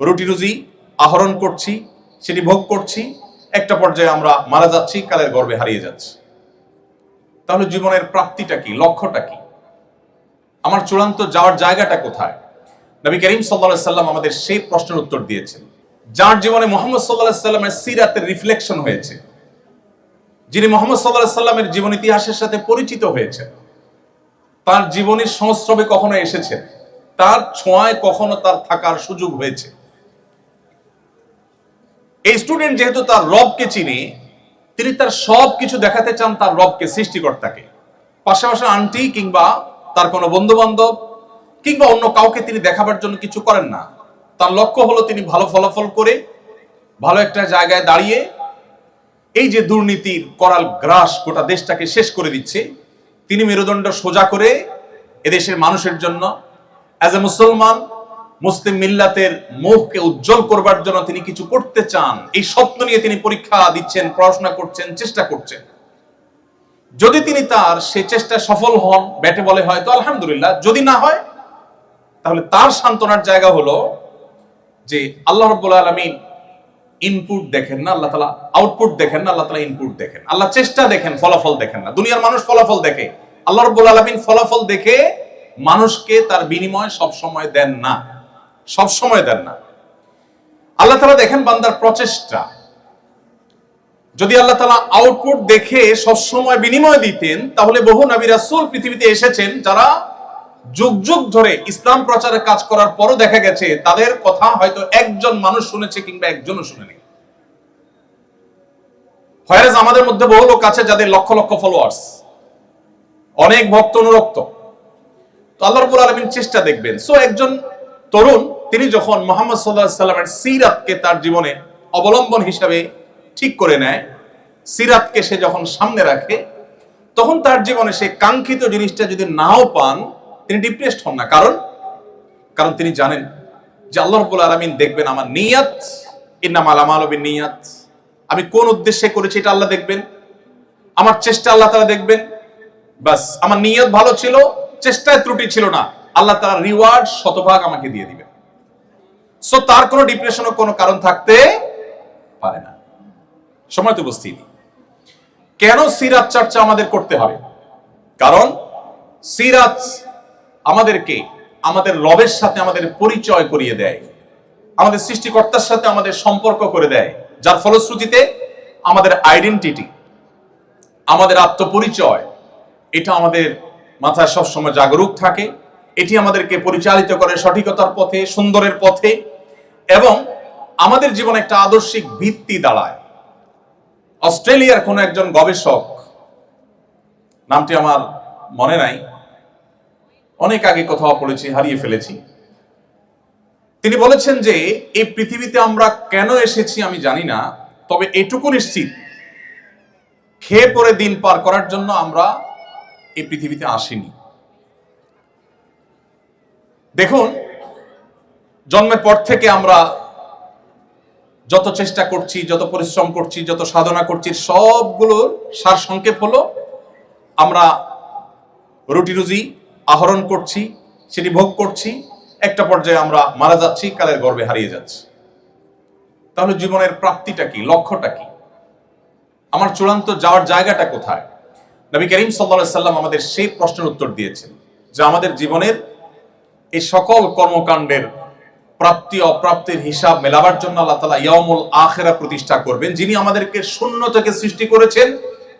রুটি রুজি আহরণ করছি, সেটি ভোগ করছি, একটা পর্যায়ে আমরা মারা যাচ্ছি, কালের গর্ভে হারিয়ে যাচ্ছি। তাহলে জীবনের প্রাপ্তিটা কি, লক্ষ্যটা কি, আমার চূড়ান্ত যাওয়ার জায়গাটা কোথায়? নবী করিম সাল্লাল্লাহু আলাইহি সাল্লাম আমাদের সেই প্রশ্নের উত্তর দিয়েছেন। যার জীবনে মুহাম্মদ সাল্লাল্লাহু আলাইহি সাল্লামের সিরাতের রিফ্লেকশন হয়েছে, যিনি মুহাম্মদ সাল্লাল্লাহু আলাইহি সাল্লামের জীবন ইতিহাসের সাথে পরিচিত হয়েছে, তার জীবনের সংস্রবে কখনো এসেছে, তার ছোঁয়ায় কখনো তার থাকার সুযোগ হয়েছে। এই স্টুডেন্ট যেহেতু তার রবকে চিনে, তিনি তার সব কিছু দেখাতে চান তার রবকে, সৃষ্টিকর্তাকে। পাশাপাশি আন্টি কিংবা তার কোনো বন্ধু বান্ধব কিংবা অন্য কাউকে তিনি দেখাবার জন্য কিছু করেন না। তার লক্ষ্য হলো তিনি ভালো ফলাফল করে ভালো একটা জায়গায় দাঁড়িয়ে এই যে দুর্নীতির করাল গ্রাস গোটা দেশটাকে শেষ করে দিচ্ছে, তিনি মেরুদণ্ড সোজা করে এদেশের মানুষের জন্য অ্যাজ এ মুসলমান মুসলিম মিল্লাতের মুখকে উজ্জ্বল করবার জন্য তিনি কিছু করতে চান। এই স্বপ্ন নিয়ে তিনি পরীক্ষা দিচ্ছেন, পড়াশোনা করছেন, চেষ্টা করছেন। যদি তিনি তার সে চেষ্টায় সফল হন, ব্যাটে বলে হয়তো আলহামদুলিল্লাহ, যদি না হয় তাহলে তার সান্ত্বনার জায়গা হলো যে আল্লাহ রাব্বুল আলামিন ইনপুট দেখেন না, আল্লাহ তাআলা আউটপুট দেখেন না, আল্লাহ তাআলা ইনপুট দেখেন। আল্লাহ চেষ্টা দেখেন, ফলাফল দেখেন না। দুনিয়ার মানুষ ফলাফল দেখে, আল্লাহ রাব্বুল আলামিন ফলাফল দেখে মানুষকে তার বিনিময় সব সময় দেন না, সব সময় দেন না। আল্লাহ তাআলা দেখেন বান্দার প্রচেষ্টা। যদি আল্লাহ তাআলা আউটপুট দেখে সব সময় বিনিময় দিতেন, তাহলে বহু নবী রাসূল পৃথিবীতে এসেছেন যারা যুগ যুগ ধরে ইসলাম প্রচারের কাজ করার পরও দেখা গেছে তাদের কথা হয়তো একজন মানুষ শুনেছে কিংবা একজনও শুনেনি। হয়রাজ আমাদের মধ্যে বহু লোক আছে যাদের লক্ষ লক্ষ ফলোয়ার্স, অনেক ভক্ত অনুরক্ত। তো আল্লাহ রাব্বুল আলামিন চেষ্টা দেখবেন। সো একজন তরুণ তিনি যখন মুহাম্মদ সাল্লাল্লাহু আলাইহি সাল্লামের সিরাতকে তার জীবনে অবলম্বন হিসাবে ঠিক করে নেয়, সিরাতকে সে যখন সামনে রাখে, তখন তার জীবনে সে কাঙ্ক্ষিত জিনিসটা যদি নাও পান, তিনি ডিপ্রেসড হন না। কারণ তিনি জানেন যে আল্লাহ রাব্বুল আলামিন দেখবেন আমার নিয়ত, ইন্নামাল আমালু বিন্নিয়াত, আমি কোন উদ্দেশ্যে করেছি এটা আল্লাহ দেখবেন, আমার চেষ্টা আল্লাহ তাআলা দেখবেন। বাস আমার নিয়ত ভালো ছিল, চেষ্টায় ত্রুটি ছিল না, আল্লাহ তাআলা রিওয়ার্ড শতভাগ আমাকে দিয়ে দিবেন। সো তার কোনো ডিপ্রেশনের কোনো কারণ থাকতে পারে না। সময় তো উপস্থিতি। কেন সিরাত চর্চা আমাদের করতে হবে? কারণ সিরাত আমাদেরকে আমাদের রবের সাথে আমাদের পরিচয় করিয়ে দেয়, আমাদের সৃষ্টিকর্তার সাথে আমাদের সম্পর্ক করে দেয়, যার ফলশ্রুতিতে আমাদের আইডেন্টিটি, আমাদের আত্মপরিচয়, এটা আমাদের মাথায় সবসময় জাগরুক থাকে। এটি আমাদেরকে পরিচালিত করে সঠিকতার পথে, সুন্দরের পথে, এবং আমাদের জীবনে একটা আদর্শিক ভিত্তি দাঁড়ায়। অস্ট্রেলিয়ার কোন একজন গবেষক, নামটি আমার মনে নাই, অনেক আগে কোথাও পড়েছি, হারিয়ে ফেলেছি, তিনি বলেছেন যে এই পৃথিবীতে আমরা কেন এসেছি আমি জানি না, তবে এটুকু নিশ্চিত খেয়ে পরে দিন পার করার জন্য আমরা এই পৃথিবীতে আসিনি। দেখুন, জন্মের পর থেকে আমরা যত চেষ্টা করছি, যত পরিশ্রম করছি, যত সাধনা করছি, সবগুলোর সার সংক্ষেপ হলো আমরা রুটি রুজি আহরণ করছি, সেটি ভোগ করছি, একটা পর্যায়ে আমরা মারা যাচ্ছি, কালের গর্ভে হারিয়ে যাচ্ছি। তাহলে জীবনের প্রাপ্তিটা কি, লক্ষ্যটা কি, আমার চূড়ান্ত যাওয়ার জায়গাটা কোথায়? নবী করিম সাল্লাল্লাহু আলাইহি সাল্লাম আমাদের সেই প্রশ্নের উত্তর দিয়েছেন যে আমাদের জীবনের এই সকল কর্মকাণ্ডের প্রাপ্তি অপ্রাপ্তির হিসাব মেলাবার জন্য আল্লাহ তাআলা ইয়াউমুল আখিরা প্রতিষ্ঠা করবেন। যিনি আমাদেরকে শূন্য থেকে সৃষ্টি করেছেন,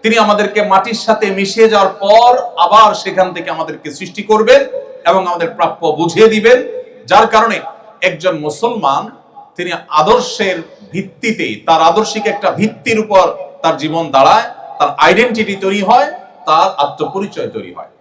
তিনি আমাদেরকে মাটির সাথে মিশিয়ে যাওয়ার পর আবার সেখান থেকে আমাদেরকে সৃষ্টি করবেন এবং আমাদের প্রাপ্য বুঝিয়ে দিবেন। যার কারণে একজন মুসলমান তিনি আদর্শের ভিত্তিতে, তার আদর্শিক একটা ভিত্তির উপর তার জীবন দাঁড়ায়, তার আইডেন্টিটি তৈরি হয়, তার আত্মপরিচয় তৈরি হয়।